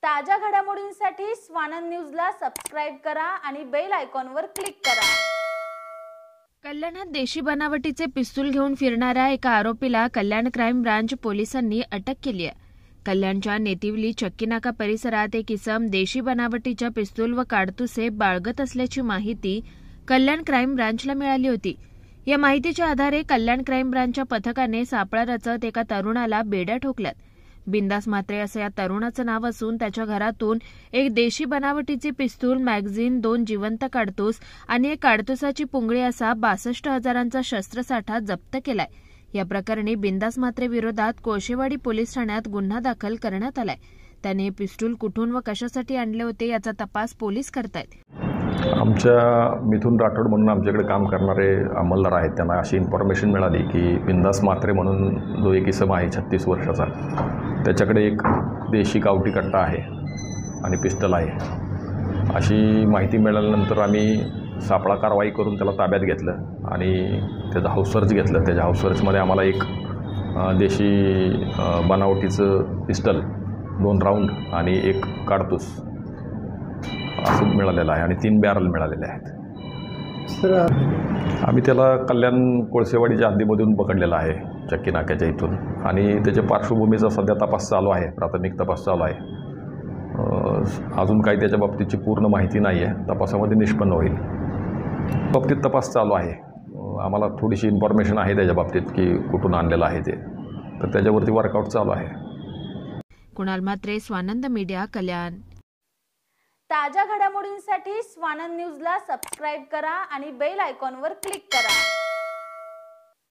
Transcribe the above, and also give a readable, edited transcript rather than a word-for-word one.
ताज्या घडामोडींसाठी स्वानंद न्यूजला सबस्क्राइब करा आणि बेल आयकॉनवर क्लिक करा। कल्याणात देशी बनावटीचे पिस्तूल घेऊन फिरणाऱ्या एका आरोपीला कल्याण क्राईम ब्रांच पोलिसांनी अटक केली आहे। कल्याणच्या नेतिवली चक्कीनाका परिसरात एक इसम देशी बनावटीच्या पिस्तूल व काडतुसे बाळगत असल्याची माहिती कल्याण क्राईम ब्रांचला मिळाली होती। या माहितीच्या आधारे कल्याण क्राईम ब्रांचच्या पथकाने सापळा रचत एका तरुणाला बेड्या ठोकल्यात। बिंदास म्हात्रे असं या तरुणाचं नाव असून त्याच्या घरातून एक देशी बनावटीची पिस्तूल, मॅगझीन, 2 जिवंत काडतूस आणि एक काडतुसाची पुंगळी असा 62,000चा शस्त्रसाठा जप्त केलाय। या प्रकरणी बिंदास म्हात्रे विरोधात कोळशेवाडी पोलीस ठाण्यात गुन्हा दाखल करण्यात आलाय। त्याने पिस्तूल कुठून व कशासाठी आणले होते याचा तपास पोलीस करतायत। आमच्या मिथुन राठोड म्हणून आमच्याकडे काम करणारे अंमलदार आहेत, त्यांना अशी इन्फॉर्मेशन मिळाली की बिंदास म्हात्रे म्हणून जो एक इसम आहे 36 वर्षाचा, त्याच्याकडे एक देशी गावठी कट्टा आहे आणि पिस्टल आहे। अशी माहिती मिळाल्यानंतर आम्ही सापळा कारवाई करून त्याला ताब्यात घेतलं आणि त्याचं हाऊस सर्च घेतलं। त्याच्या हाऊस सर्चमध्ये आम्हाला एक देशी बनावटीचं पिस्टल, 2 राऊंड आणि एक काडतूस असं मिळालेलं आहे आणि 3 बॅरल मिळालेले आहेत। सर, आम्ही त्याला कल्याण कोळसेवाडीच्या हद्दीमधून पकडलेला आहे, चक्की नाक्याच्या इथून, आणि त्याच्या पार्श्वभूमीचा सध्या तपास चालू आहे, प्राथमिक तपास चालू आहे। अजून काही त्याच्या बाबतीची पूर्ण माहिती नाही आहे, तपासामध्ये निष्पन्न होईल। बाबतीत तपास चालू आहे। आम्हाला थोडीशी इन्फॉर्मेशन आहे त्याच्या बाबतीत की कुठून आणलेलं आहे ते, तर त्याच्यावरती वर्कआउट चालू आहे। कुणाल म्हात्रे, स्वानंद मीडिया, कल्याण। ताज्या घडामोडींसाठी स्वानंद न्यूजला सबस्क्राइब करा आणि बेल आयकॉनवर क्लिक करा।